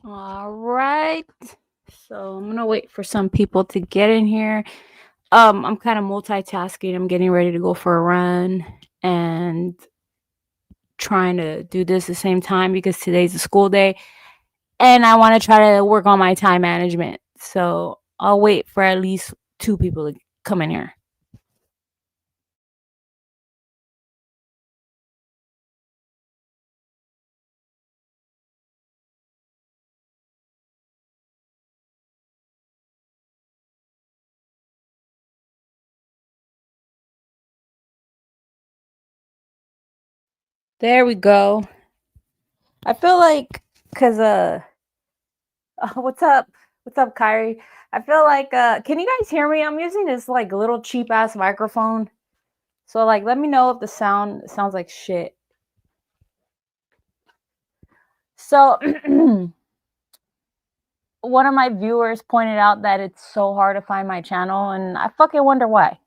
All right. So I'm gonna wait for some people to get in here. I'm kind of multitasking. I'm getting ready to go for a run and trying to do this at the same time because today's a school day and I want to try to work on my time management. So I'll wait for at least two people to come in here. There we go. I feel like because what's up? What's up, Kyrie? I feel like can you guys hear me? I'm using this like little cheap ass microphone. So like let me know if the sound sounds like shit. So one of my viewers pointed out that it's so hard to find my channel and I fucking wonder why.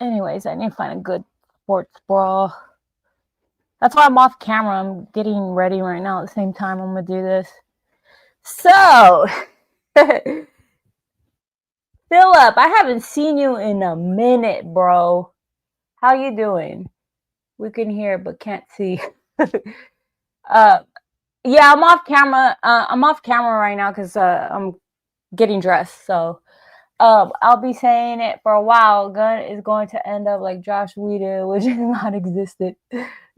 Anyways, I need to find a good sports brawl. That's why I'm off camera. I'm getting ready right now at the same time I'm gonna do this. So Philip, I haven't seen you in a minute, bro. How you doing? We can hear but can't see. uh yeah, I'm off camera. I'm off camera right now because I'm getting dressed. So I'll be saying it for a while. Gunn is going to end up like Josh Whedon, which is not existent.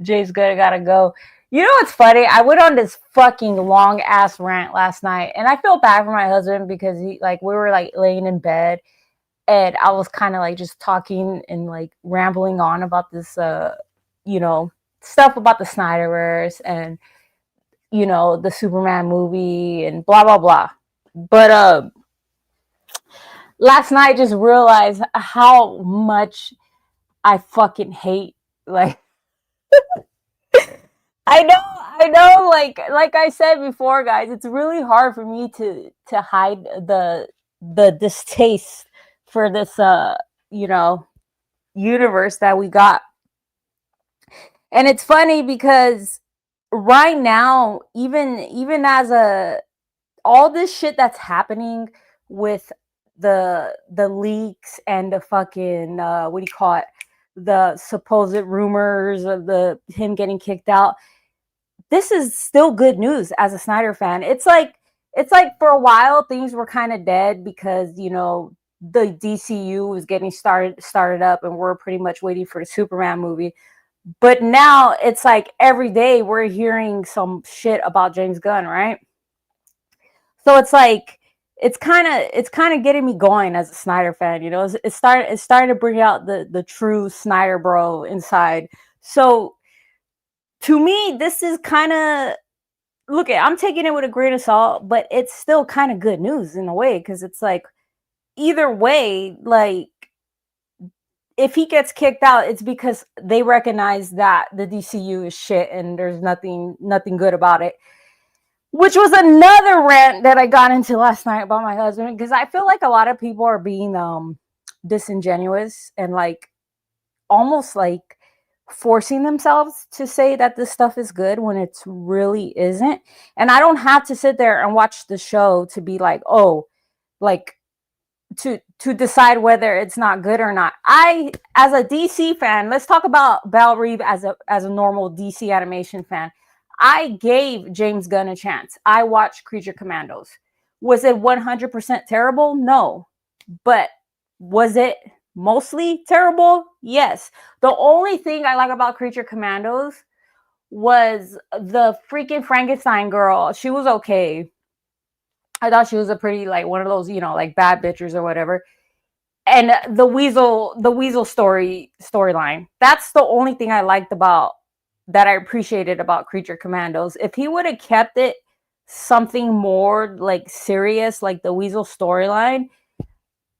Jay's gonna gotta go. You know what's funny? I went on this fucking long ass rant last night, and I feel bad for my husband because he like we were like laying in bed, and I was kind of like just talking and like rambling on about this, you know, stuff about the Snyderverse and the Superman movie and blah blah blah. But last night I just realized how much I fucking hate like I know like I said before guys, it's really hard for me to hide the distaste for this you know universe that we got. And it's funny because right now even as a all this shit that's happening with the leaks and the fucking what do you call it, the supposed rumors of the him getting kicked out, this is still good news as a Snyder fan. It's like for a while things were kind of dead because the DCU was getting started up and we're pretty much waiting for the Superman movie. But now it's like every day we're hearing some shit about James Gunn, right? So it's kind of getting me going as a Snyder fan. It's starting to bring out the true Snyder bro inside. So to me, this is kind of look at I'm taking it with a grain of salt, but it's still kind of good news in a way because it's like either way, like if he gets kicked out, it's because they recognize that the DCU is shit and there's nothing good about it. Which was another rant that I got into last night about my husband because I feel like a lot of people are being disingenuous and like almost like forcing themselves to say that this stuff is good when it's really isn't. And I don't have to sit there and watch the show to be like, oh, like to decide whether it's not good or not. I as a DC fan, let's talk about Val Reeve as a normal DC animation fan. I gave James Gunn a chance. I watched Creature Commandos. Was it 100% terrible? No. But was it mostly terrible? Yes. The only thing I like about Creature Commandos was the freaking Frankenstein girl. She was okay. I thought she was a pretty like one of those, like bad bitches or whatever. And the weasel storyline. That's the only thing I liked about that I appreciated about Creature Commandos. If he would have kept it something more like serious, like the weasel storyline,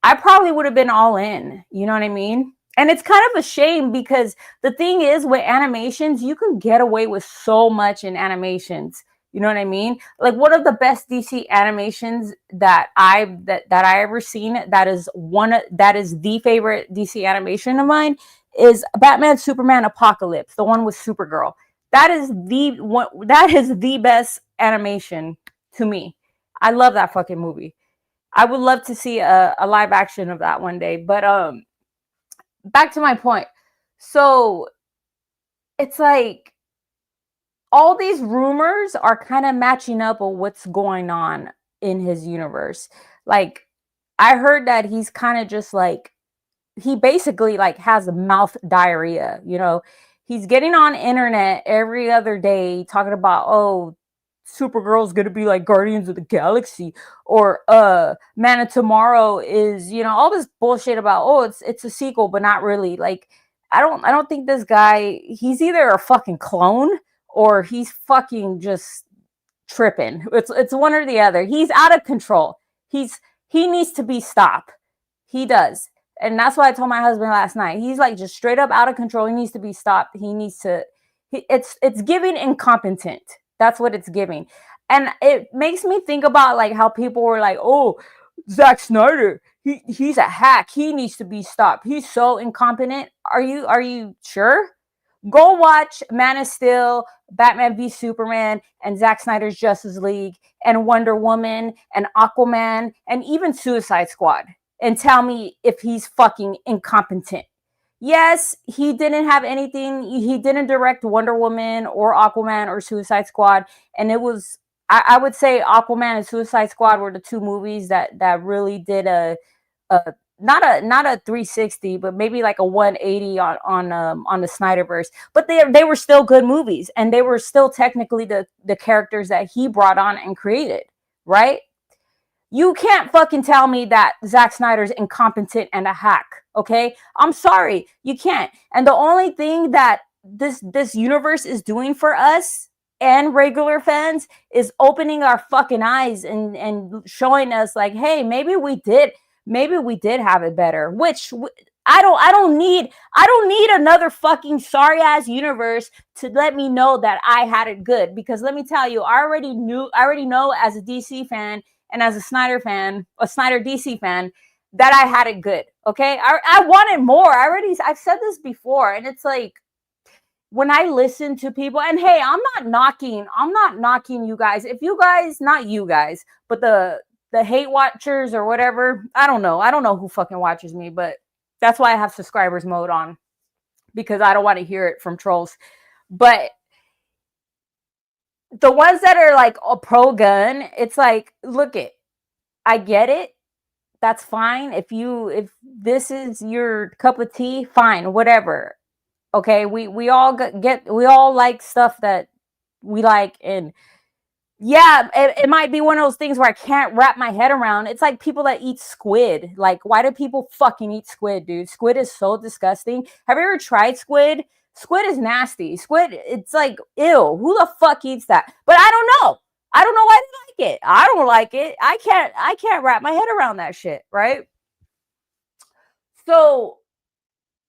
I probably would have been all in. You know what I mean? And it's kind of a shame because the thing is with animations, you can get away with so much in animations. You know what I mean? Like one of the best DC animations that I ever seen, that is the favorite DC animation of mine, is Batman Superman Apocalypse, the one with Supergirl. That is the best animation to me. I love that fucking movie. I would love to see a live action of that one day. But back to my point. So it's like all these rumors are kind of matching up with what's going on in his universe. Like, I heard that he's kind of just like, he basically like has mouth diarrhea, you know. He's getting on internet every other day talking about, oh, Supergirl's gonna be like Guardians of the Galaxy, or Man of Tomorrow is, you know, all this bullshit about, oh, it's a sequel, but not really. Like, I don't think this guy, he's either a fucking clone or he's fucking just tripping. It's one or the other. He's out of control. He needs to be stopped. He does. And that's why I told my husband last night. He's like just straight up out of control. He needs to be stopped. He needs to it's giving incompetent. That's what it's giving. And it makes me think about like how people were like, "Oh, Zack Snyder, he's a hack. He needs to be stopped. He's so incompetent." Are you sure? Go watch Man of Steel, Batman v Superman, and Zack Snyder's Justice League, and Wonder Woman, and Aquaman, and even Suicide Squad, and tell me if he's fucking incompetent. Yes, he didn't have anything. He didn't direct Wonder Woman or Aquaman or Suicide Squad, and it was, I would say Aquaman and Suicide Squad were the two movies that really did a not a 360, but maybe like a 180 on the Snyderverse. But they were still good movies, and they were still technically the characters that he brought on and created, right? You can't fucking tell me that Zack Snyder's incompetent and a hack, okay? I'm sorry, you can't. And the only thing that this universe is doing for us and regular fans is opening our fucking eyes and showing us like, hey, maybe we did have it better. Which I don't need another fucking sorry ass universe to let me know that I had it good. Because let me tell you, I already know as a DC fan and as a Snyder DC fan, that I had it good. Okay, I wanted more. I've said this before, and it's like, when I listen to people, and hey, I'm not knocking you guys. If you guys, not you guys, but the hate watchers or whatever, I don't know who fucking watches me, but that's why I have subscribers mode on, because I don't want to hear it from trolls. But the ones that are like a pro gun, it's like, look it, I get it. That's fine. If this is your cup of tea, fine, whatever. Okay, we all like stuff that we like, and yeah, it might be one of those things where I can't wrap my head around. It's like people that eat squid. Like, why do people fucking eat squid, dude? Squid is so disgusting. Have you ever tried squid? Squid is nasty. Squid, it's like, ew. Who the fuck eats that? But I don't know. I don't know why they like it. I don't like it. I can't wrap my head around that shit, right? So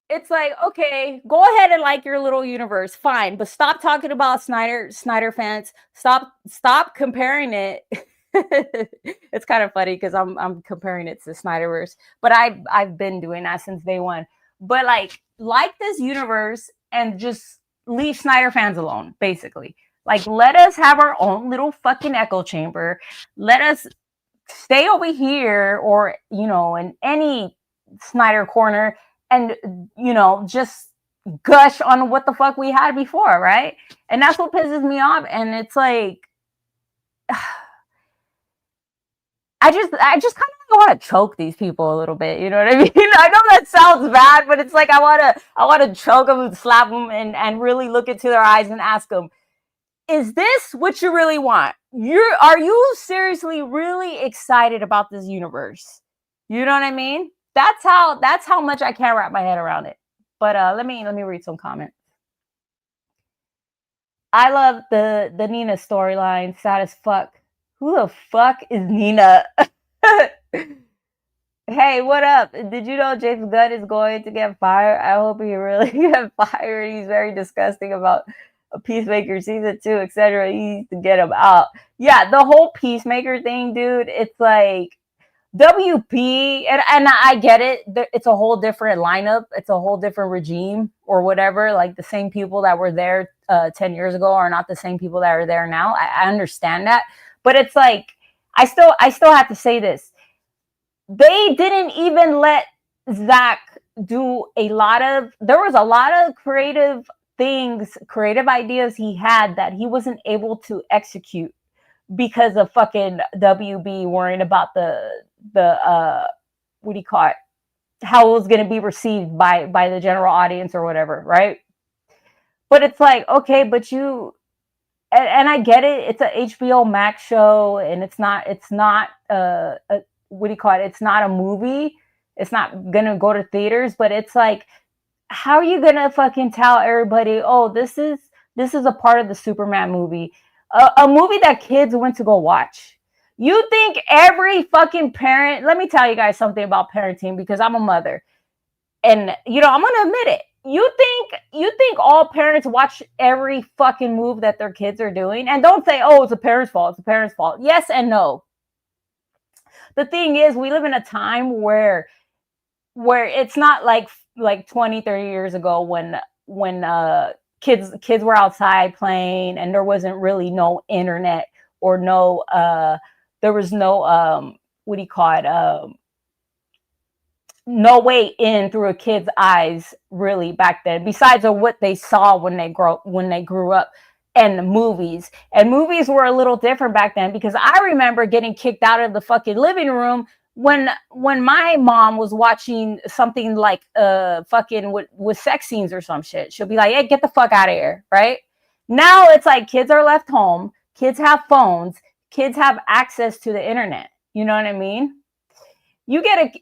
it's like, okay, go ahead and like your little universe, fine, but stop talking about Snyder fans. Stop comparing it. It's kind of funny because I'm comparing it to Snyderverse, but I've been doing that since day one. But like this universe and just leave Snyder fans alone, basically. Like, let us have our own little fucking echo chamber. Let us stay over here, or in any Snyder corner, and just gush on what the fuck we had before, right? And that's what pisses me off. And it's like, I just kind of want to choke these people a little bit. You know what I mean? I know that sounds bad, but it's like I want to choke them and slap them and really look into their eyes and ask them, is this what you really want? Are you seriously really excited about this universe? You know what I mean? That's how much I can't wrap my head around it. But let me read some comments. I love the Nina storyline. Sad as fuck. Who the fuck is Nina? Hey, what up? Did you know James Gunn is going to get fired? I hope he really get fired. He's very disgusting about a Peacemaker season 2, etc. He needs to get him out. Yeah, the whole Peacemaker thing, dude. It's like, WP, and I get it. It's a whole different lineup. It's a whole different regime or whatever. Like, the same people that were there 10 years ago are not the same people that are there now. I understand that, but it's like I still have to say this. They didn't even let Zach do a lot of. There was a lot of creative ideas he had that he wasn't able to execute because of fucking WB worrying about the what do you call it? How it was going to be received by the general audience or whatever, right? But it's like, okay, but you and I get it. It's a HBO Max show, and it's not what do you call it? It's not a movie. It's not gonna go to theaters, but it's like, how are you gonna fucking tell everybody, oh, this is a part of the Superman movie, a movie that kids went to go watch? You think every fucking parent? Let me tell you guys something about parenting because I'm a mother, and I'm gonna admit it. You think all parents watch every fucking move that their kids are doing? And don't say, oh, it's a parent's fault. It's a parent's fault. Yes and no. The thing is, we live in a time where it's not like 20, 30 years ago when kids were outside playing and there wasn't really no internet or no there was no what do you call it, no way in through a kid's eyes really back then, besides of what they saw when they grew up. And movies were a little different back then, because I remember getting kicked out of the fucking living room when my mom was watching something like fucking with sex scenes or some shit. She'll be like, hey, get the fuck out of here. Right now it's like kids are left home, kids have phones, kids have access to the internet. You know what I mean? You get an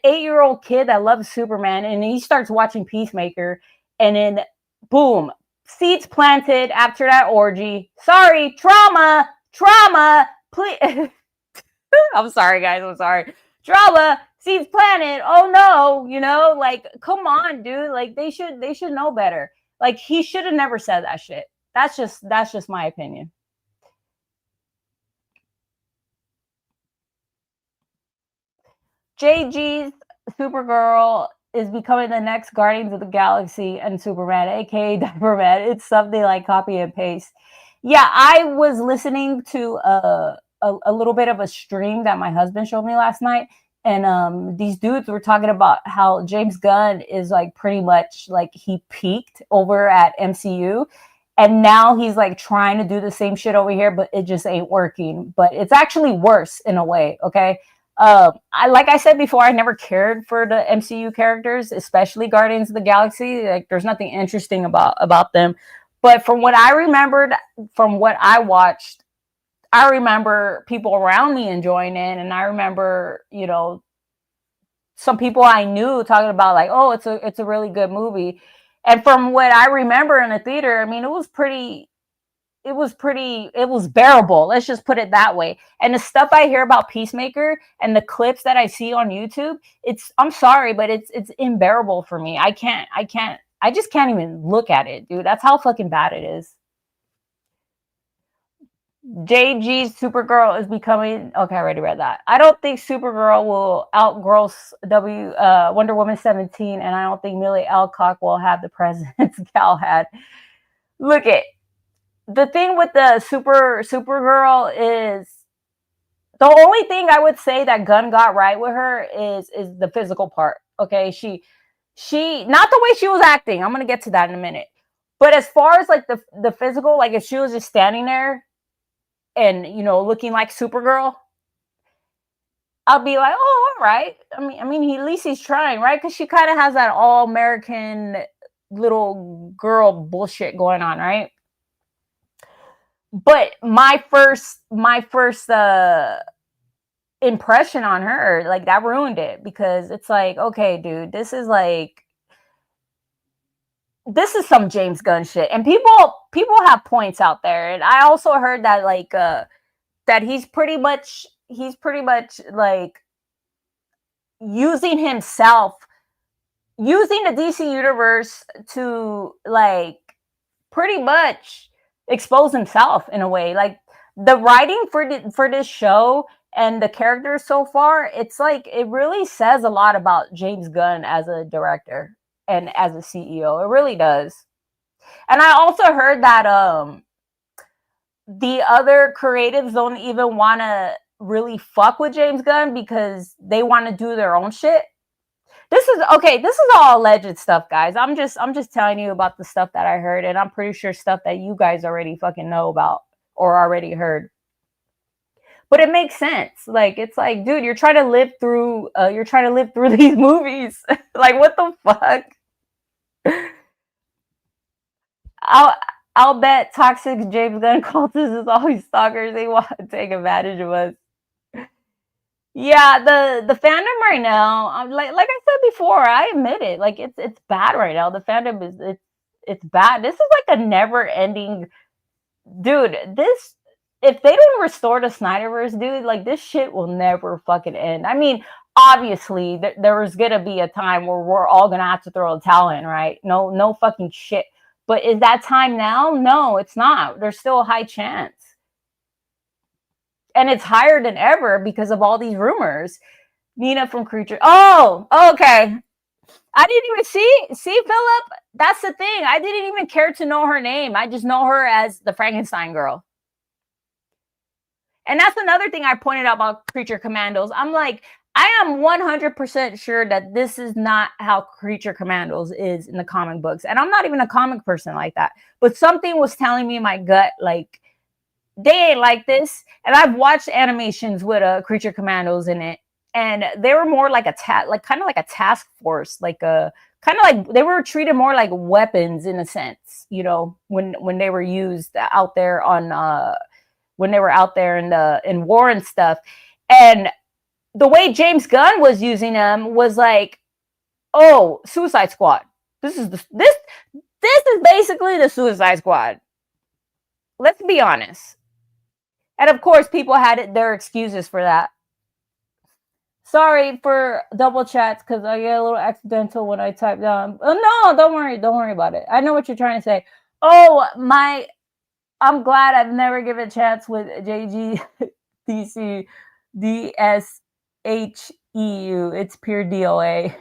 8-year-old kid that loves Superman, and he starts watching Peacemaker, and then boom, seeds planted after that orgy. Sorry, trauma, please. I'm sorry, guys. I'm sorry. Trauma, seeds planted. Oh no, like, come on, dude. Like, they should know better. Like, he should have never said that shit. That's just my opinion. JG's Supergirl is becoming the next Guardians of the Galaxy and Superman, aka Diaper Man. It's something like copy and paste. Yeah, I was listening to a little bit of a stream that my husband showed me last night, and these dudes were talking about how James Gunn is like pretty much like he peaked over at MCU, and now he's like trying to do the same shit over here, but it just ain't working. But it's actually worse in a way. Okay. Like I said before, I never cared for the MCU characters, especially Guardians of the Galaxy. Like, there's nothing interesting about them. But from what I remembered, from what I watched, I remember people around me enjoying it, and I remember, some people I knew talking about like, oh, it's a really good movie. And from what I remember in the theater, I mean, it was bearable. Let's just put it that way. And the stuff I hear about Peacemaker and the clips that I see on YouTube, I'm sorry, but it's unbearable for me. I just can't even look at it, dude. That's how fucking bad it is. JG's Supergirl is becoming, okay, I already read that. I don't think Supergirl will outgross Wonder Woman 17, and I don't think Millie Alcock will have the presence Gal had. Look at the thing with the Supergirl is, the only thing I would say that Gunn got right with her is the physical part. Okay, she not the way she was acting. I'm gonna get to that in a minute. But as far as like the physical, like if she was just standing there and looking like Supergirl, I'll be like, oh, all right. I mean, at least he's trying, right? Because she kind of has that all American little girl bullshit going on, right? But my first impression on her, like, that ruined it, because it's like, okay, dude, this is some James Gunn shit. And people have points out there. And I also heard that like that he's pretty much like using the DC universe to like pretty much expose himself in a way. Like, the writing for this show and the characters so far, it's like, it really says a lot about James Gunn as a director and as a CEO. It really does. And I also heard that the other creatives don't even want to really fuck with James Gunn because they want to do their own shit. This is okay. This is all alleged stuff, guys. I'm just telling you about the stuff that I heard, and I'm pretty sure stuff that you guys already fucking know about or already heard. But it makes sense. Like it's like, dude, you're trying to live through these movies. Like what the fuck? I'll I'll bet toxic James Gunn cultists is always stalkers. They want to take advantage of us. Yeah, the fandom right now, like I said before, I admit it. Like it's bad right now. The fandom is it's bad. This is like a never ending, dude. This if they don't restore the Snyderverse, dude, like this shit will never fucking end. I mean, obviously there was gonna be a time where we're all gonna have to throw a towel in, right? No fucking shit. But is that time now? No, it's not. There's still a high chance. And it's higher than ever because of all these rumors. Nina from Creature. Oh, okay. I didn't even see Philip. That's the thing. I didn't even care to know her name. I just know her as the Frankenstein girl. And that's another thing I pointed out about Creature Commandos. I'm like, I am 100% sure that this is not how Creature Commandos is in the comic books. And I'm not even a comic person like that. But something was telling me in my gut, like, they ain't like this. And I've watched animations with Creature Commandos in it, and they were more like kind of like a task force, like a kind of like they were treated more like weapons in a sense, you know, when they were used out there on when they were out there in war and stuff. And the way James Gunn was using them was like, oh, Suicide Squad. This is basically the Suicide Squad. Let's be honest. And of course, people had their excuses for that. Sorry for double chats because I get a little accidental when I type down. Oh no, don't worry about it. I know what you're trying to say. Oh I'm glad I've never given a chance with JGDC DSHEU. It's pure DOA.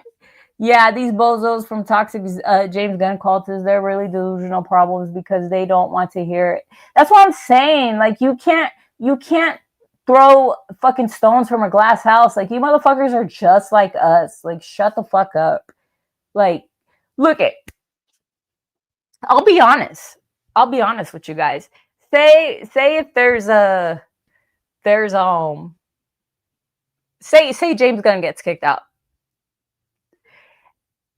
Yeah, these bozos from toxic James Gunn cultists, they're really delusional problems because they don't want to hear it. That's what I'm saying. Like you can't throw fucking stones from a glass house. Like you motherfuckers are just like us. Like shut the fuck up. Like look it. I'll be honest. I'll be honest with you guys. Say if there's say James Gunn gets kicked out.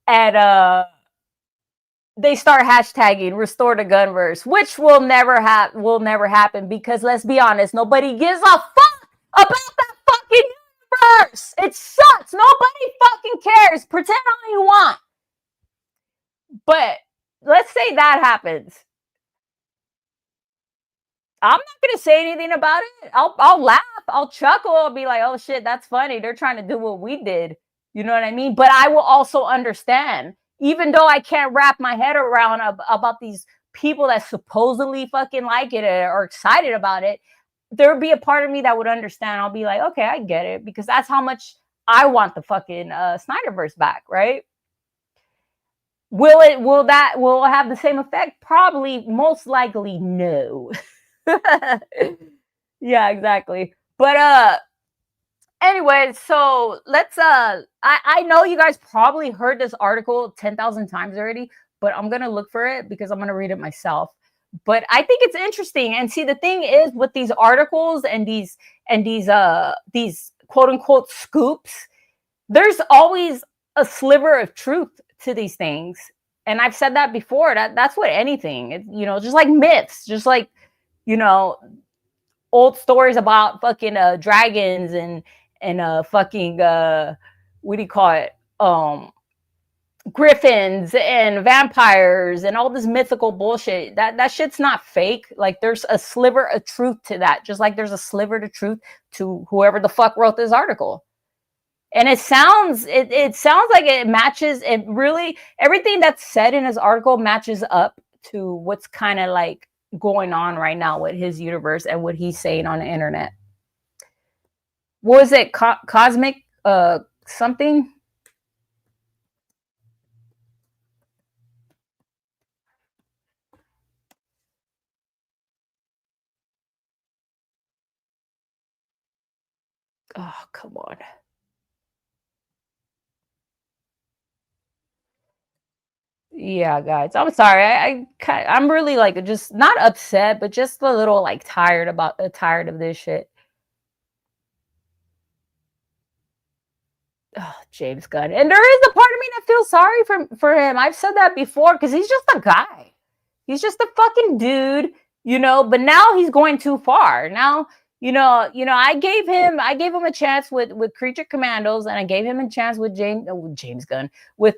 And they start hashtagging restore the Gunverse, which will never happen because let's be honest, nobody gives a fuck about that fucking universe. It sucks. Nobody fucking cares. Pretend all you want. But let's say that happens. I'm not gonna say anything about it. I'll laugh. I'll chuckle. I'll be like, oh shit, that's funny. They're trying to do what we did. You know what I mean? But I will also understand, even though I can't wrap my head around about these people that supposedly fucking like it or are excited about it, there would be a part of me that would understand. I'll be like, okay, I get it, because that's how much I want the fucking Snyderverse back, right? Will it have the same effect? Probably, most likely, no. Yeah, exactly. But anyway, so let's I know you guys probably heard this article 10,000 times already, but I'm going to look for it because I'm going to read it myself. But I think it's interesting. And see, the thing is with these articles and these quote unquote scoops, there's always a sliver of truth to these things. And I've said that before. That's what anything, you know, just like myths, just like, you know, old stories about fucking dragons and fucking what do you call it? Griffins and vampires and all this mythical bullshit. That shit's not fake. Like there's a sliver of truth to that, just like there's a sliver of truth to whoever the fuck wrote this article. And it sounds like it matches. It really, everything that's said in his article matches up to what's kind of like going on right now with his universe and what he's saying on the internet. What was it? Cosmic something? Oh, come on. Yeah, guys. I'm sorry. I'm really like just not upset, but just a little like tired of this shit. Oh, James Gunn. And there is a part of me that feels sorry for him. I've said that before because he's just a guy. He's just a fucking dude, but now he's going too far. Now, I gave him a chance with Creature Commandos, and I gave him a chance with James Gunn, with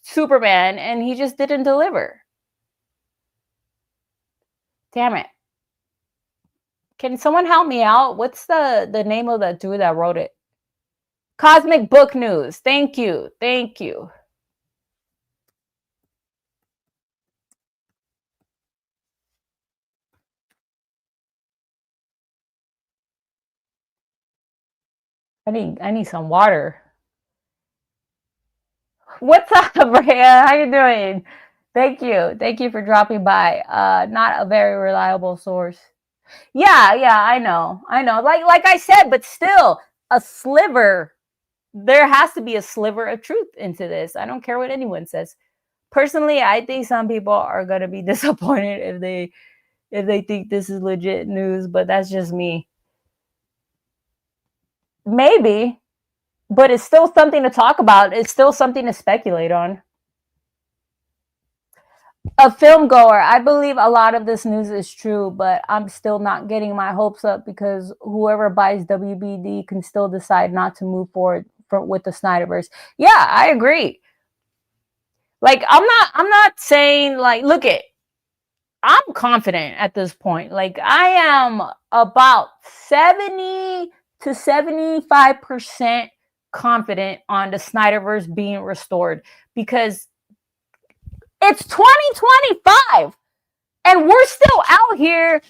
Superman, and he just didn't deliver. Damn it. Can someone help me out? What's the name of the dude that wrote it? Cosmic Book News. Thank you. Thank you. I need some water. What's up, Brea? How you doing? Thank you. Thank you for dropping by. Not a very reliable source. Yeah, yeah, I know. I know. Like I said, but still a sliver. There has to be a sliver of truth into this. I don't care what anyone says. Personally, I think some people are going to be disappointed if they think this is legit news, but that's just me. Maybe, but it's still something to talk about. It's still something to speculate on. A film goer, I believe a lot of this news is true, but I'm still not getting my hopes up because whoever buys WBD can still decide not to move forward with the Snyderverse. Yeah, I agree. Like I'm not saying like look it. I'm confident at this point. Like I am about 70 to 75% confident on the Snyderverse being restored because it's 2025 and we're still out here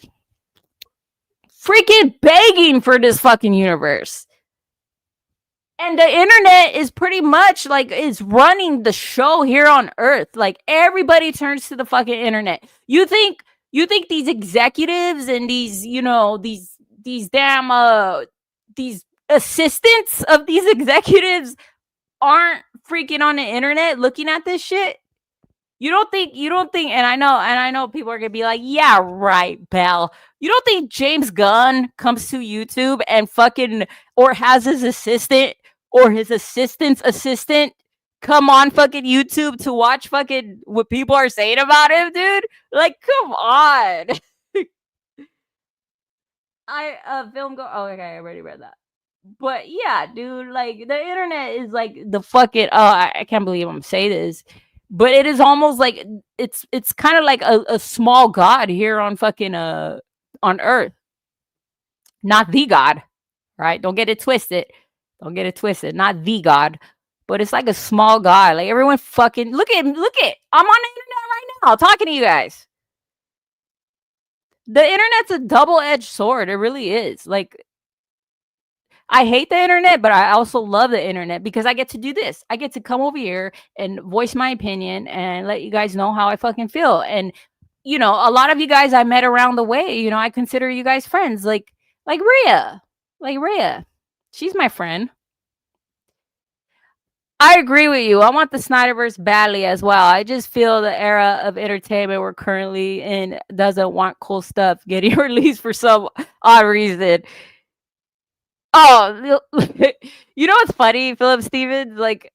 freaking begging for this fucking universe. And the internet is pretty much like is running the show here on Earth. Like everybody turns to the fucking internet. You think these executives and these damn these assistants of these executives aren't freaking on the internet looking at this shit? You don't think, and I know people are gonna be like, yeah, right, Bell. You don't think James Gunn comes to YouTube and fucking or has his assistant or his assistant's assistant come on fucking YouTube to watch fucking what people are saying about him, dude? Like, come on. Film go. Oh, okay, I already read that. But yeah, dude, like the internet is like the fucking. Oh, I can't believe I'm saying this, but it is almost like it's kind of like a small god here on fucking on Earth, not the god, right? Don't get it twisted. Don't get it twisted. Not the god, but it's like a small god. Like everyone fucking look at. I'm on the internet right now talking to you guys. The internet's a double-edged sword. It really is. Like I hate the internet, but I also love the internet because I get to do this. I get to come over here and voice my opinion and let you guys know how I fucking feel. And a lot of you guys I met around the way, I consider you guys friends. Like Rhea. Like Rhea. She's my friend. I agree with you. I want the Snyderverse badly as well. I just feel the era of entertainment we're currently in doesn't want cool stuff getting released for some odd reason. Oh, what's funny, Philip Stevens? Like,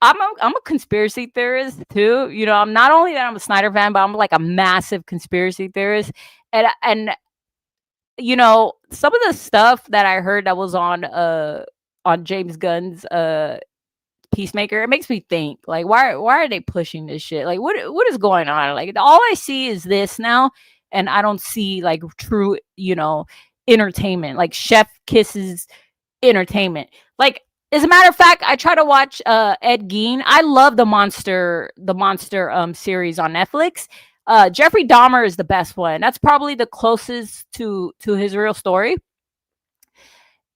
I'm a conspiracy theorist too. I'm not only that I'm a Snyder fan, but I'm like a massive conspiracy theorist. And some of the stuff that I heard that was on James Gunn's Peacemaker, it makes me think like why are they pushing this shit? Like what is going on? Like all I see is this now, and I don't see like true entertainment, like chef kisses entertainment. Like as a matter of fact, I try to watch Ed Gein. I love the monster series on Netflix. Jeffrey Dahmer is the best one. That's probably the closest to his real story.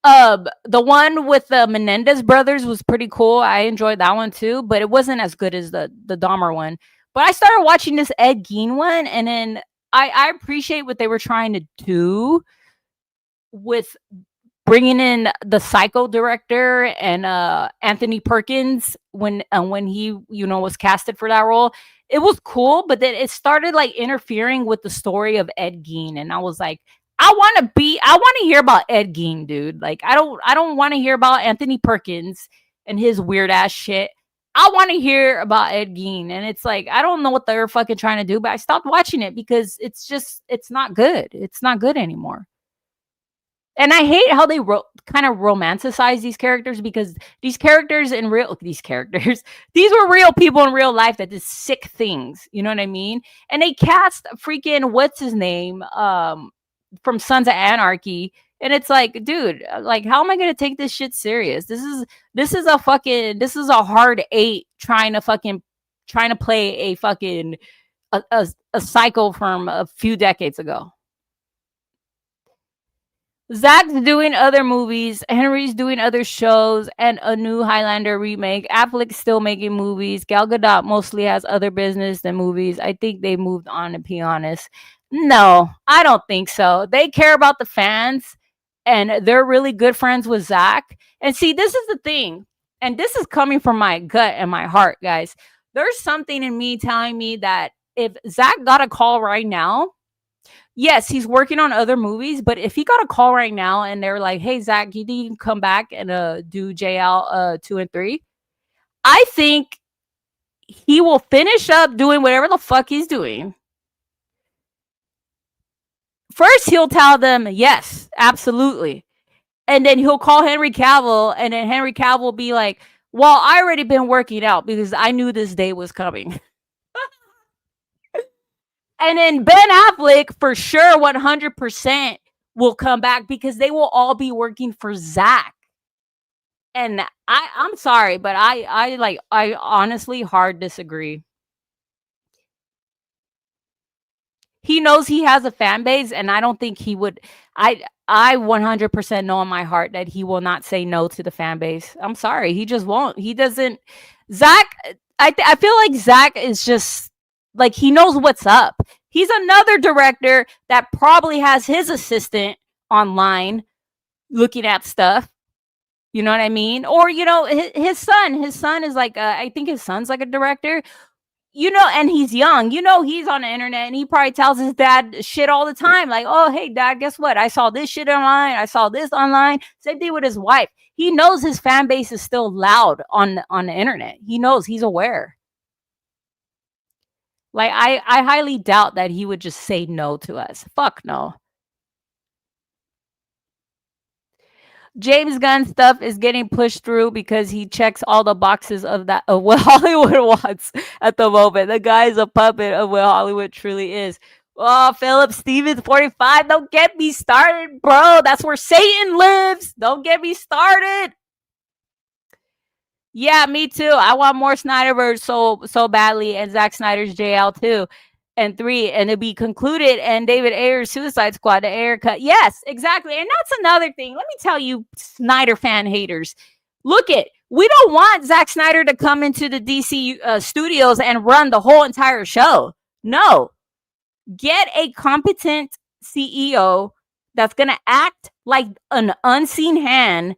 The one with the Menendez brothers was pretty cool. I enjoyed that one too, but it wasn't as good as the Dahmer one. But I started watching this Ed Gein one, and then I appreciate what they were trying to do with bringing in the Psycho director and Anthony Perkins when he was casted for that role. It was cool, but then it started like interfering with the story of Ed Gein, and I was like, I want to hear about Ed Gein, dude. Like I don't want to hear about Anthony Perkins and his weird ass shit. I want to hear about Ed Gein, and it's like I don't know what they're fucking trying to do, but I stopped watching it because it's not good. It's not good anymore. And I hate how they kind of romanticize these characters, because these characters these were real people in real life that did sick things. You know what I mean? And they cast freaking what's his name from Sons of Anarchy, and it's like, dude, like, how am I gonna take this shit serious? This is a hard 8 trying to play a fucking a cycle from a few decades ago. Zach's doing other movies. Henry's doing other shows and a new Highlander remake. Affleck's still making movies. Gal Gadot mostly has other business than movies. I think they moved on, to be honest. No, I don't think so. They care about the fans, and they're really good friends with Zach. And see, this is the thing, and this is coming from my gut and my heart, guys. There's something in me telling me that if Zach got a call right now, yes, he's working on other movies, but if he got a call right now and they're like, "Hey, Zach, you think you can come back and do JL 2 and 3?" I think he will finish up doing whatever the fuck he's doing. First, he'll tell them, "Yes, absolutely." And then he'll call Henry Cavill, and then Henry Cavill will be like, "Well, I already been working out because I knew this day was coming." And then Ben Affleck, for sure, 100% will come back because they will all be working for Zach. And I'm sorry, but I honestly hard disagree. He knows he has a fan base, and I don't think he would. I 100% know in my heart that he will not say no to the fan base. I'm sorry, he just won't. He doesn't. Zach, I feel like Zach is just like, he knows what's up. He's another director that probably has his assistant online looking at stuff. You know what I mean? Or his son is like I think his son's like a director. And he's young. He's on the internet, and he probably tells his dad shit all the time. Like, "Oh, hey, dad, guess what? I saw this shit online. I saw this online." Same thing with his wife. He knows his fan base is still loud on the internet. He knows, he's aware. Like, I highly doubt that he would just say no to us. Fuck no. James Gunn stuff is getting pushed through because he checks all the boxes of what Hollywood wants at the moment. The guy is a puppet of what Hollywood truly is. Oh, Philip Stevens, 45. Don't get me started, bro. That's where Satan lives. Don't get me started. Yeah, me too. I want more Snyderverse so badly, and Zack Snyder's JL 2 and 3, and to be concluded, and David Ayer's Suicide Squad, the Ayer cut. Yes, exactly. And that's another thing. Let me tell you, Snyder fan haters. Look we don't want Zack Snyder to come into the DC studios and run the whole entire show. No. Get a competent CEO that's going to act like an unseen hand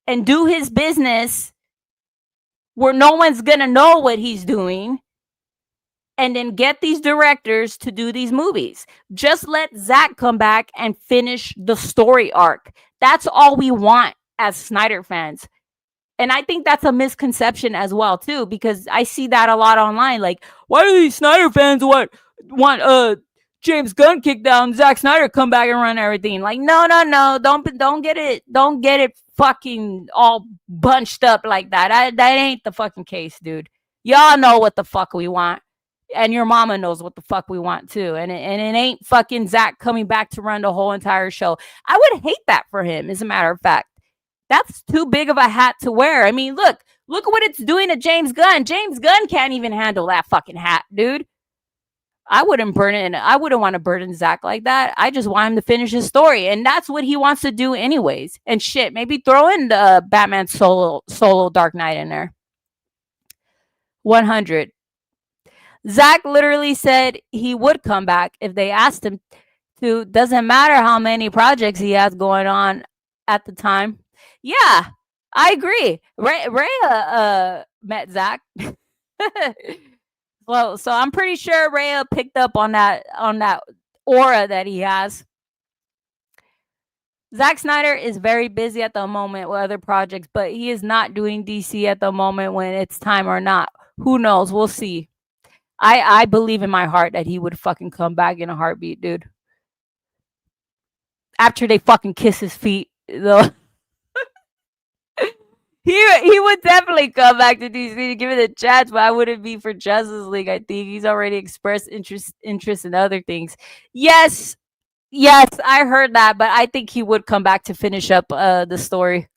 and do his business where no one's going to know what he's doing, and then get these directors to do these movies. Just let Zach come back and finish the story arc. That's all we want as Snyder fans. And I think that's a misconception as well, too, because I see that a lot online. Like, why do these Snyder fans want James Gunn kicked down, Zack Snyder come back and run everything? Like, no. Don't get it fucking all bunched up like that. That ain't the fucking case, dude. Y'all know what the fuck we want. And your mama knows what the fuck we want too. And it ain't fucking Zach coming back to run the whole entire show. I would hate that for him, as a matter of fact. That's too big of a hat to wear. I mean, look at what it's doing to James Gunn. James Gunn can't even handle that fucking hat, dude. I wouldn't want to burden Zach like that. I just want him to finish his story. And that's what he wants to do anyways. And shit, maybe throw in the Batman solo Dark Knight in there. 100. Zach literally said he would come back if they asked him to. Doesn't matter how many projects he has going on at the time. Yeah, I agree. Rhea met Zach. Well, so I'm pretty sure Rhea picked up on that aura that he has. Zack Snyder is very busy at the moment with other projects, but he is not doing DC at the moment when it's time or not. Who knows? We'll see. I believe in my heart that he would fucking come back in a heartbeat, dude. After they fucking kiss his feet, though. He would definitely come back to DC to give it a chance, but I wouldn't be for Justice League. I think he's already expressed interest in other things. Yes, I heard that, but I think he would come back to finish up the story.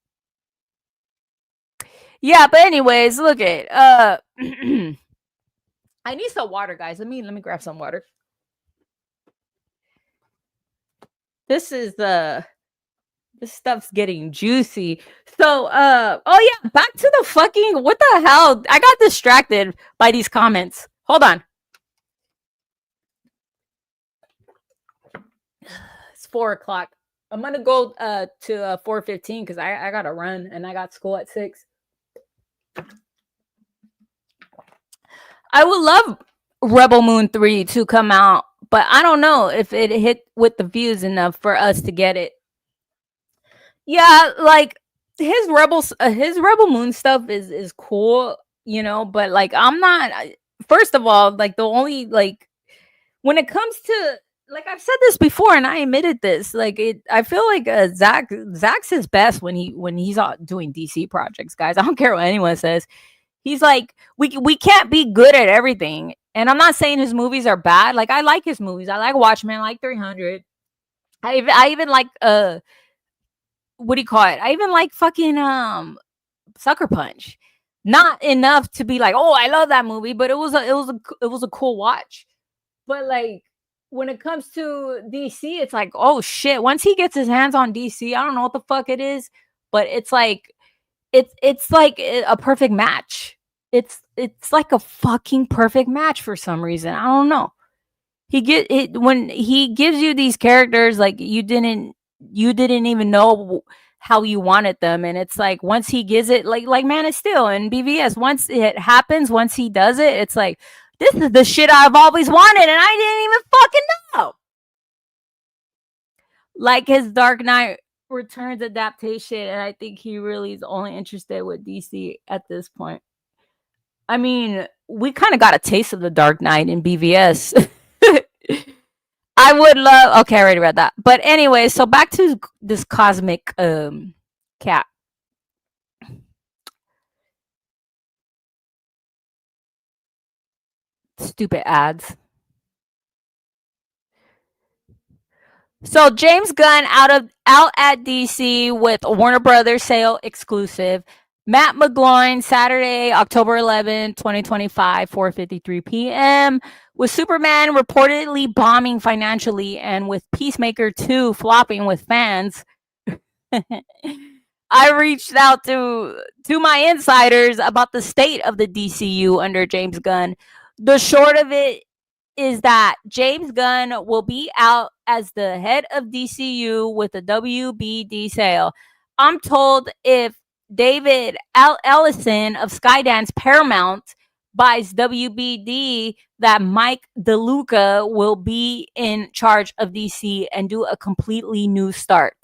Yeah, but anyways, look at I need some water, guys. Let me grab some water. This stuff's getting juicy. So oh yeah, back to the fucking what the hell? I got distracted by these comments. Hold on. It's 4:00. I'm gonna go to 4:15 because I gotta run and I got school at 6. I would love Rebel Moon 3 to come out, but I don't know if it hit with the views enough for us to get it. Yeah, like his Rebel Moon stuff is cool, you know, but like I'm not. First of all, like the only like when it comes to like I've said this before and I admitted this, like I feel like Zach's his best when he's doing DC projects, guys. I don't care what anyone says. He's like we can't be good at everything, and I'm not saying his movies are bad. Like I like his movies. I like Watchmen. I like 300. I even like what do you call it? I even like fucking Sucker Punch. Not enough to be like, oh, I love that movie, but it was a cool watch. But like when it comes to DC, it's like, oh shit. Once he gets his hands on DC, I don't know what the fuck it is, but it's like it's like a perfect match. It's like a fucking perfect match for some reason. I don't know. When he gives you these characters like you didn't even know how you wanted them, and it's like once he gives it like Man of Steel and BVS, once it happens, once he does it, it's like this is the shit I've always wanted and I didn't even fucking know. Like his Dark Knight Returns adaptation, and I think he really is only interested with DC at this point. I mean, we kind of got a taste of the Dark Knight in BVS. I would love. Okay, I already read that. But anyway, so back to this cosmic cat. Stupid ads. So James Gunn out at DC with Warner Brothers sale exclusive. Matt McGloin, Saturday, October 11, 2025, 4:53 p.m. With Superman reportedly bombing financially and with Peacemaker 2 flopping with fans. I reached out to my insiders about the state of the DCU under James Gunn. The short of it is that James Gunn will be out as the head of DCU with the WBD sale. I'm told if David Ellison of Skydance Paramount buys WBD, that Mike DeLuca will be in charge of DC and do a completely new start.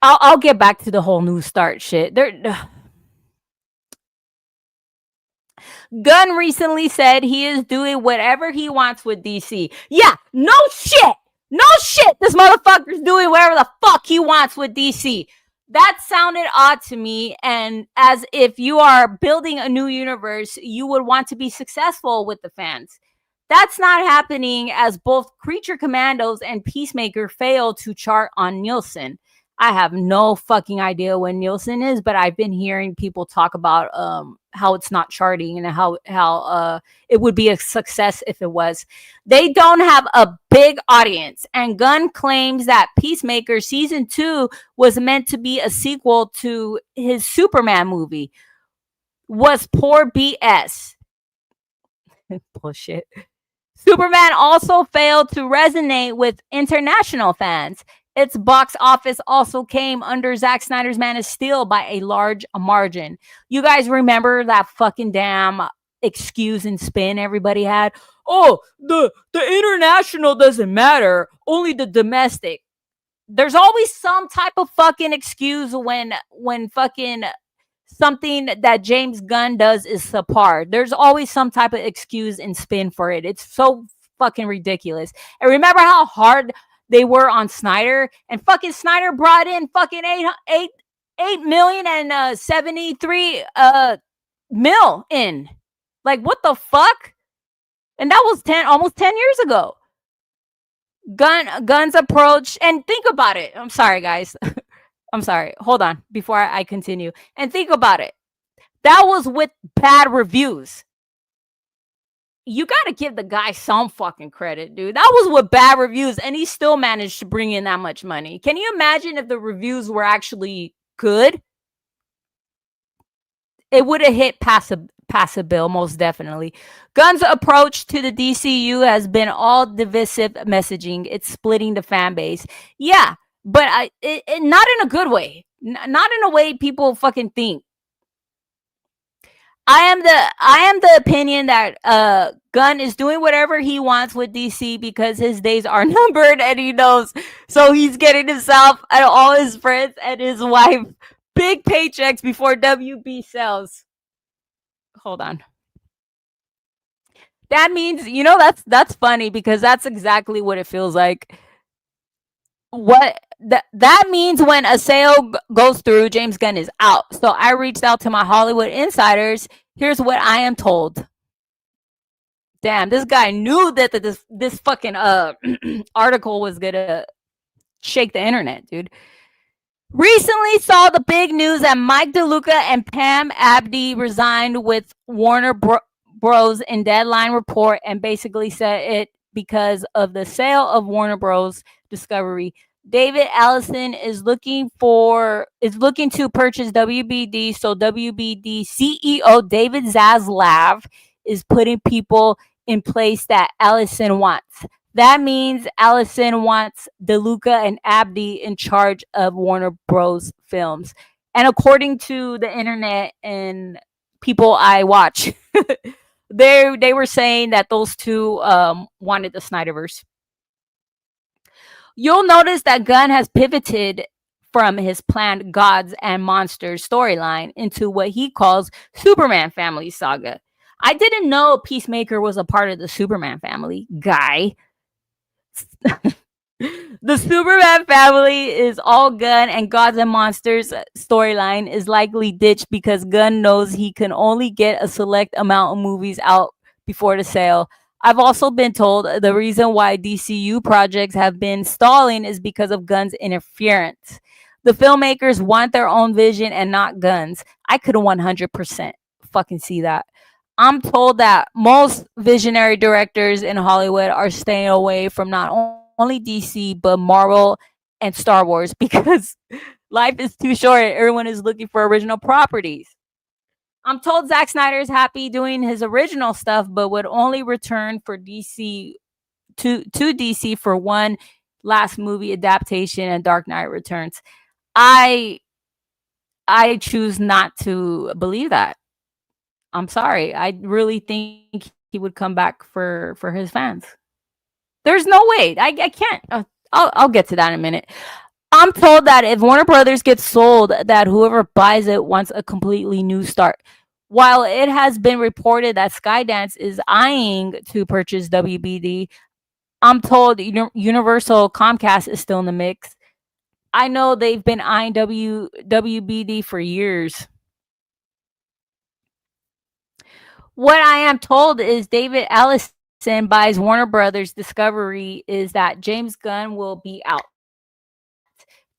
I'll get back to the whole new start shit. Gunn recently said he is doing whatever he wants with DC. Yeah, no shit. No shit. This motherfucker's doing whatever the fuck he wants with DC. That sounded odd to me, and as if you are building a new universe, you would want to be successful with the fans. That's not happening as both Creature Commandos and Peacemaker failed to chart on Nielsen. I have no fucking idea when Nielsen is, but I've been hearing people talk about how it's not charting and how it would be a success if it was. They don't have a big audience, and Gunn claims that Peacemaker Season 2 was meant to be a sequel to his Superman movie. Was poor BS. Bullshit. Superman also failed to resonate with international fans. Its box office also came under Zack Snyder's Man of Steel by a large margin. You guys remember that fucking damn excuse and spin everybody had? Oh, the international doesn't matter, only the domestic. There's always some type of fucking excuse when fucking something that James Gunn does is subpar. There's always some type of excuse and spin for it. It's so fucking ridiculous. And remember how hard they were on Snyder, and fucking Snyder brought in fucking 8 million and 73 mil in. Like, what the fuck? And that was almost 10 years ago. Gunn's approach, and think about it. I'm sorry, guys. I'm sorry. Hold on before I continue. And think about it. That was with bad reviews. You got to give the guy some fucking credit, dude. That was with bad reviews, and he still managed to bring in that much money. Can you imagine if the reviews were actually good? It would have hit pass a bill, most definitely. Gunn's approach to the DCU has been all divisive messaging. It's splitting the fan base. Yeah, but not in a good way. Not in a way people fucking think. I am the opinion that Gunn is doing whatever he wants with DC because his days are numbered and he knows. So he's getting himself and all his friends and his wife big paychecks before WB sells. Hold on. That means, that's funny because that's exactly what it feels like. That means when a sale goes through, James Gunn is out. So I reached out to my Hollywood insiders. Here's what I am told. Damn, this guy knew that this fucking article was gonna shake the internet, dude. Recently saw the big news that Mike DeLuca and Pam Abdi resigned with Warner Bros. In Deadline report, and basically said it because of the sale of Warner Bros. Discovery. David Allison is looking to purchase WBD, so WBD CEO David Zaslav is putting people in place that Allison wants. That means Allison wants DeLuca and Abdi in charge of Warner Bros. Films. And according to the internet and people I watch, they were saying that those two wanted the Snyderverse. You'll notice that Gunn has pivoted from his planned Gods and Monsters storyline into what he calls Superman Family Saga. I didn't know Peacemaker was a part of the Superman family, guy. The Superman family is all Gunn, and Gods and Monsters storyline is likely ditched because Gunn knows he can only get a select amount of movies out before the sale. I've also been told the reason why DCU projects have been stalling is because of Gunn's interference. The filmmakers want their own vision and not Gunn's. I could 100% fucking see that. I'm told that most visionary directors in Hollywood are staying away from not only DC, but Marvel and Star Wars because life is too short. Everyone is looking for original properties. I'm told Zack Snyder is happy doing his original stuff, but would only return for DC to DC for one last movie adaptation and Dark Knight Returns. I choose not to believe that. I'm sorry. I really think he would come back for his fans. There's no way. I can't. I'll get to that in a minute. I'm told that if Warner Brothers gets sold, that whoever buys it wants a completely new start. While it has been reported that Skydance is eyeing to purchase WBD, I'm told Universal Comcast is still in the mix. I know they've been eyeing WBD for years. What I am told is David Allison buys Warner Brothers Discovery is that James Gunn will be out.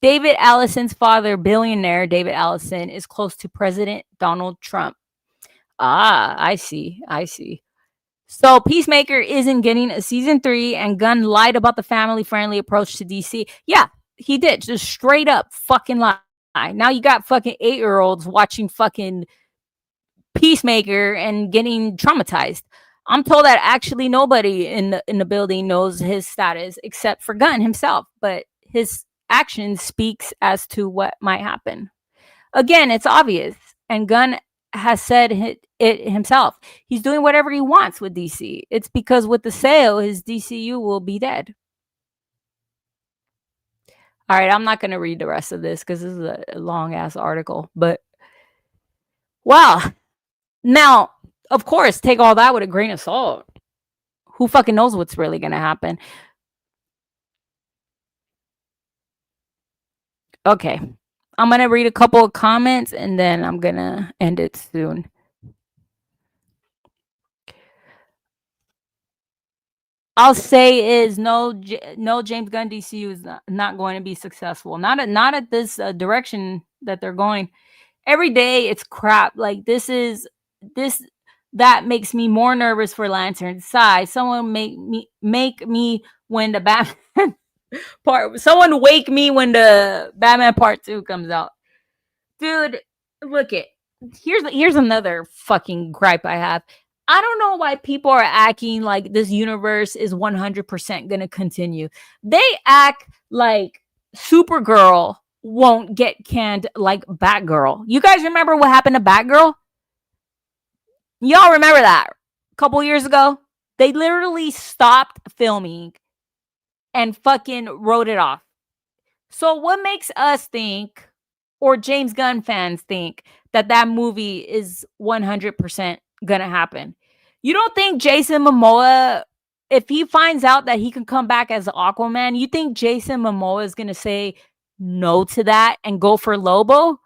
David Allison's father, billionaire David Allison, is close to President Donald Trump. I see. So Peacemaker isn't getting a season 3, and Gunn lied about the family-friendly approach to DC. Yeah, he did. Just straight up fucking lie. Now you got fucking 8-year-olds watching fucking Peacemaker and getting traumatized. I'm told that actually nobody in the building knows his status except for Gunn himself, but his action speaks as to what might happen. Again, it's obvious, and Gunn has said it himself. He's doing whatever he wants with DC. It's because with the sale, his DCU will be dead. All right, I'm not going to read the rest of this because this is a long ass article. But wow. Now, of course, take all that with a grain of salt. Who fucking knows what's really going to happen? Okay. I'm going to read a couple of comments and then I'm going to end it soon. I'll say is no James Gunn DCU is not going to be successful. Not at this direction that they're going. Every day it's crap. Like this that makes me more nervous for Lantern Side. Someone make me when the Batman someone wake me when the Batman Part 2 comes out. Dude, look it. Here's another fucking gripe I have. I don't know why people are acting like this universe is 100% going to continue. They act like Supergirl won't get canned like Batgirl. You guys remember what happened to Batgirl? Y'all remember that? A couple years ago? They literally stopped filming and fucking wrote it off. So what makes us think, or James Gunn fans think, that movie is 100% gonna happen? You don't think Jason Momoa, if he finds out that he can come back as Aquaman, you think Jason Momoa is gonna say no to that and go for Lobo?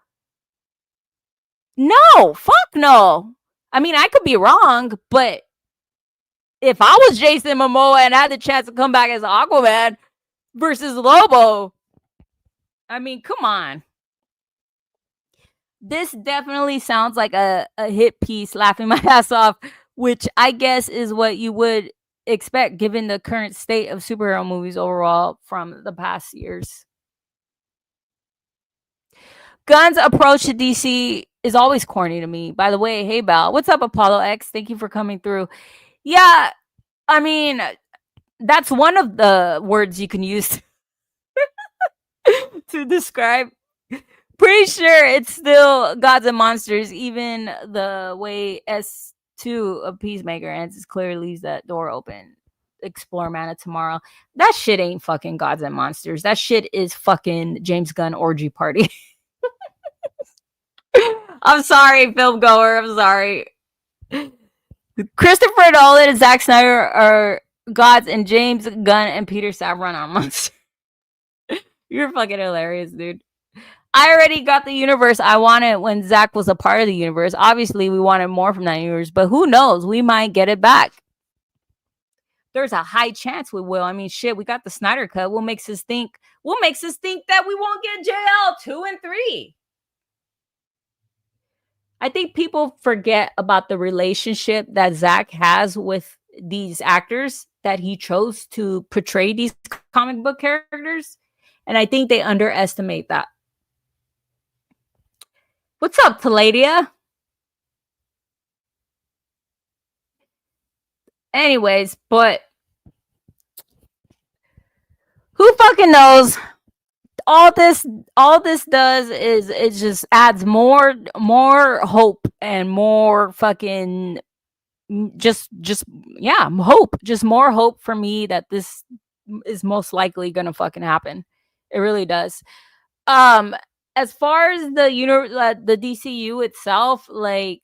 No, fuck no. I mean, I could be wrong, but if I was Jason Momoa and had the chance to come back as Aquaman versus Lobo, I mean, come on. This definitely sounds like a hit piece, laughing my ass off, which I guess is what you would expect given the current state of superhero movies overall from the past years. Gunn's approach to DC is always corny to me. By the way, hey Bal, what's up, Apollo X? Thank you for coming through. Yeah, I mean, that's one of the words you can use to describe. Pretty sure it's still Gods and Monsters, even the way S2 of Peacemaker ends. It clearly leaves that door open. Explore Man of Tomorrow. That shit ain't fucking Gods and Monsters. That shit is fucking James Gunn orgy party. I'm sorry, film goer. I'm sorry. Christopher Nolan and Zack Snyder are gods, and James Gunn and Peter Savron are monsters. You're fucking hilarious, dude. I already got the universe I wanted when Zack was a part of the universe. Obviously, we wanted more from that universe, but who knows? We might get it back. There's a high chance we will. I mean, shit, we got the Snyder Cut. What makes us think that we won't get JL 2 and 3? I think people forget about the relationship that Zack has with these actors that he chose to portray these comic book characters. And I think they underestimate that. What's up, Taladia? Anyways, but who fucking knows? All this does is it just adds more hope and more fucking just hope. Just more hope for me that this is most likely gonna fucking happen. It really does. As far as the DCU itself, like,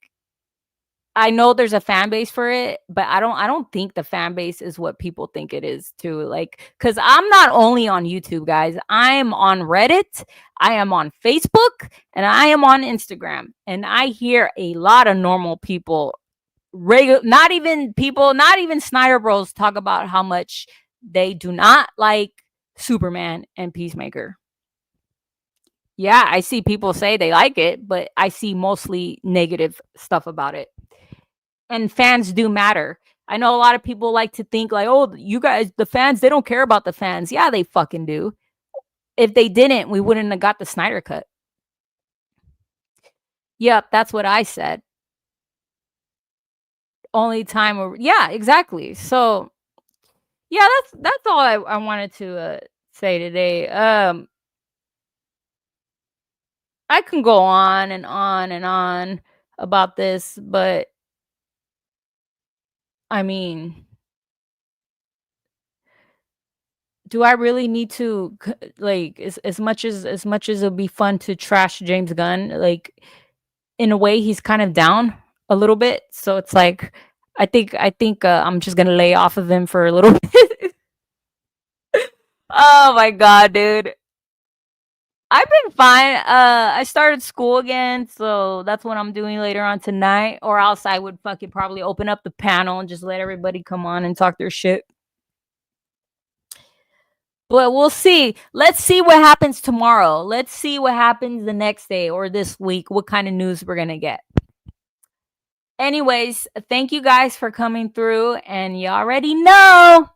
I know there's a fan base for it, but I don't think the fan base is what people think it is too. Like, because I'm not only on YouTube, guys. I am on Reddit, I am on Facebook, and I am on Instagram. And I hear a lot of normal people, not even Snyder Bros, talk about how much they do not like Superman and Peacemaker. Yeah, I see people say they like it, but I see mostly negative stuff about it. And fans do matter. I know a lot of people like to think like, oh, you guys, the fans, they don't care about the fans. Yeah, they fucking do. If they didn't, we wouldn't have got the Snyder Cut. Yep, that's what I said. Only time, yeah, exactly. So, yeah, that's all I wanted to say today. I can go on and on and on about this, but I mean, do I really need to like as much as it'll be fun to trash James Gunn, like in a way he's kind of down a little bit. So it's like I think I'm just gonna lay off of him for a little bit. Oh my god, dude. I've been fine. I started school again, so that's what I'm doing later on tonight. Or else I would fucking probably open up the panel and just let everybody come on and talk their shit. But we'll see. Let's see what happens tomorrow. Let's see what happens the next day or this week, what kind of news we're gonna get. Anyways, thank you guys for coming through, and you already know